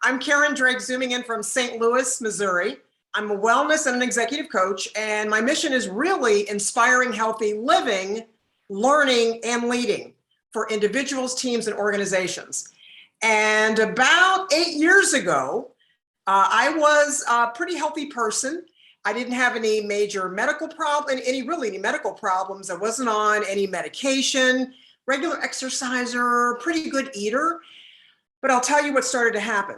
I'm Karen Drake, zooming in from St. Louis, Missouri. I'm a wellness and an executive coach, and my mission is really inspiring healthy living, learning, and leading for individuals, teams, and organizations. And about 8 years ago, I was a pretty healthy person. I didn't have any major medical any medical problems. I wasn't on any medication, regular exerciser, pretty good eater. But I'll tell you what started to happen.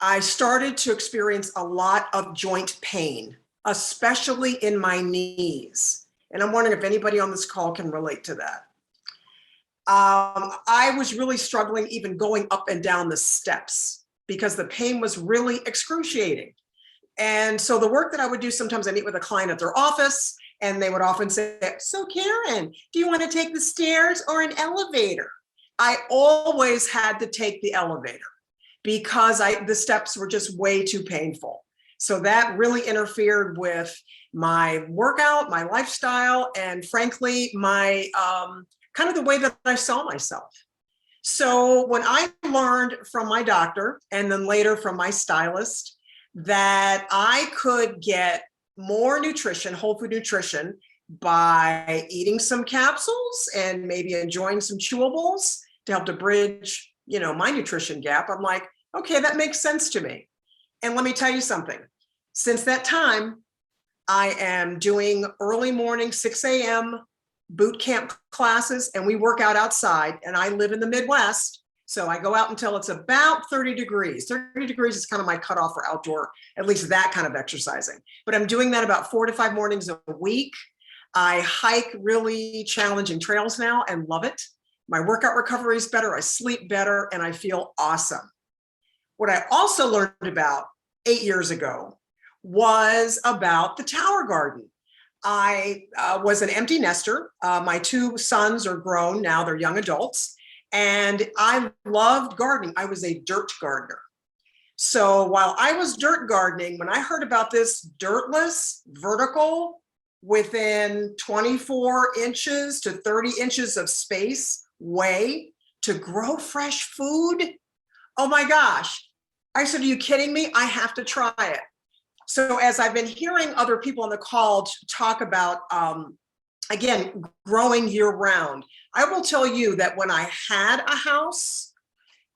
I started to experience a lot of joint pain, especially in my knees. And I'm wondering if anybody on this call can relate to that. I was really struggling even going up and down the steps because the pain was really excruciating. And so the work that I would do, sometimes I meet with a client at their office and they would often say, "So Karen, do you want to take the stairs or an elevator?" I always had to take the elevator because the steps were just way too painful. So that really interfered with my workout, my lifestyle, and frankly, my kind of the way that I saw myself. So when I learned from my doctor and then later from my stylist that I could get more nutrition, whole food nutrition, by eating some capsules and maybe enjoying some chewables to help to bridge, my nutrition gap, I'm like, okay, that makes sense to me. And let me tell you something. Since that time, I am doing early morning, 6 a.m. boot camp classes, and we work out outside, and I live in the Midwest. So I go out until it's about 30 degrees. 30 degrees is kind of my cutoff for outdoor, at least that kind of exercising. But I'm doing that about 4 to 5 mornings a week. I hike really challenging trails now and love it. My workout recovery is better, I sleep better, and I feel awesome. What I also learned about 8 years ago was about the Tower Garden. I was an empty nester. My 2 sons are grown now, they're young adults, and I loved gardening. I was a dirt gardener. So while I was dirt gardening, when I heard about this dirtless, vertical, within 24 inches to 30 inches of space way to grow fresh food, oh my gosh. I said, are you kidding me? I have to try it. So as I've been hearing other people on the call talk about, again, growing year round, I will tell you that when I had a house,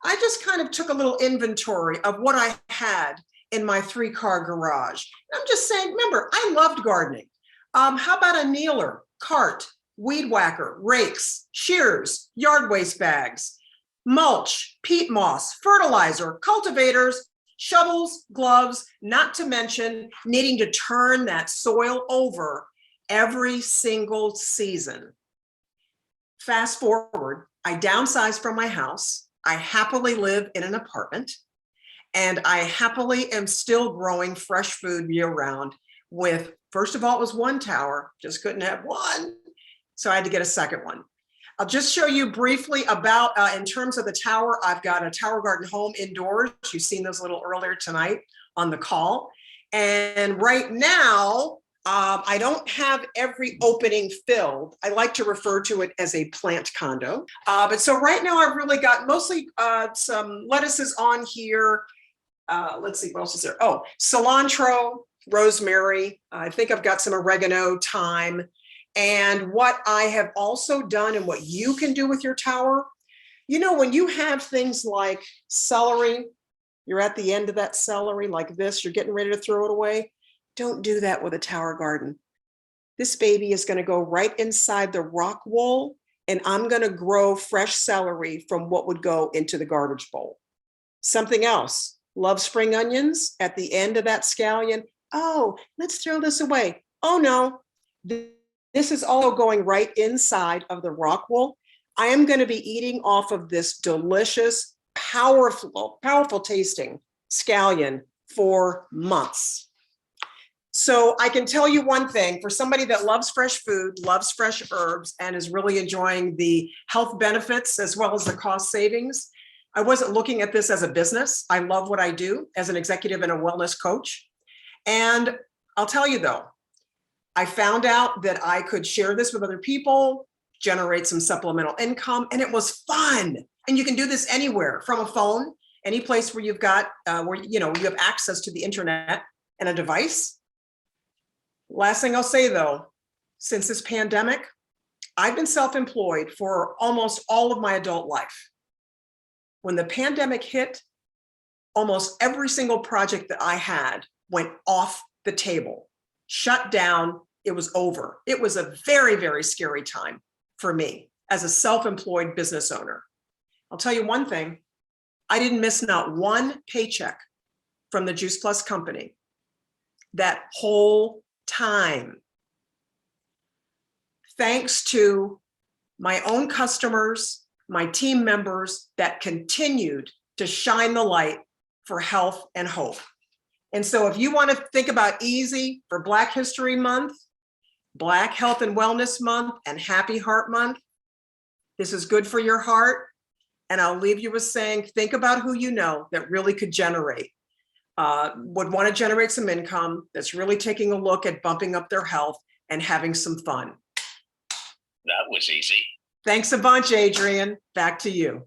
I just kind of took a little inventory of what I had in my 3-car garage. I'm just saying, remember, I loved gardening. How about a kneeler, cart, weed whacker, rakes, shears, yard waste bags, mulch, peat moss, fertilizer, cultivators, shovels, gloves, not to mention needing to turn that soil over every single season. Fast forward, I downsized from my house. I happily live in an apartment, and I happily am still growing fresh food year round with, first of all, it was 1 tower, just couldn't have 1. So I had to get a second one. I'll just show you briefly about, in terms of the tower, I've got a Tower Garden home indoors. You've seen those a little earlier tonight on the call. And right now, I don't have every opening filled. I like to refer to it as a plant condo. But so right now I've really got mostly some lettuces on here. Let's see, what else is there? Oh, cilantro, rosemary. I think I've got some oregano, thyme. And what I have also done and what you can do with your tower, when you have things like celery, you're at the end of that celery like this, you're getting ready to throw it away. Don't do that with a tower garden. This baby is going to go right inside the rock wool, and I'm going to grow fresh celery from what would go into the garbage bowl. Something else, love spring onions at the end of that scallion. Oh, let's throw this away. Oh no. This is all going right inside of the rock wool. I am going to be eating off of this delicious, powerful tasting scallion for months. So I can tell you one thing, for somebody that loves fresh food, loves fresh herbs, and is really enjoying the health benefits as well as the cost savings, I wasn't looking at this as a business. I love what I do as an executive and a wellness coach. And I'll tell you though, I found out that I could share this with other people, generate some supplemental income, and it was fun. And you can do this anywhere from a phone any place where you've got, where, you know, you have access to the internet and a device. Last thing I'll say though, since this pandemic, I've been self-employed for almost all of my adult life. When the pandemic hit, almost every single project that I had went off the table, shut down, it was over. It was a very, very scary time for me as a self-employed business owner. I'll tell you one thing, I didn't miss not one paycheck from the Juice Plus company that whole time. Thanks to my own customers, my team members that continued to shine the light for health and hope. And so if you want to think about easy for Black History Month, Black Health and Wellness Month, and Happy Heart Month, this is good for your heart. And I'll leave you with saying, think about who you know that really could generate, would want to generate some income, that's really taking a look at bumping up their health and having some fun. That was easy. Thanks a bunch, Adrian. Back to you.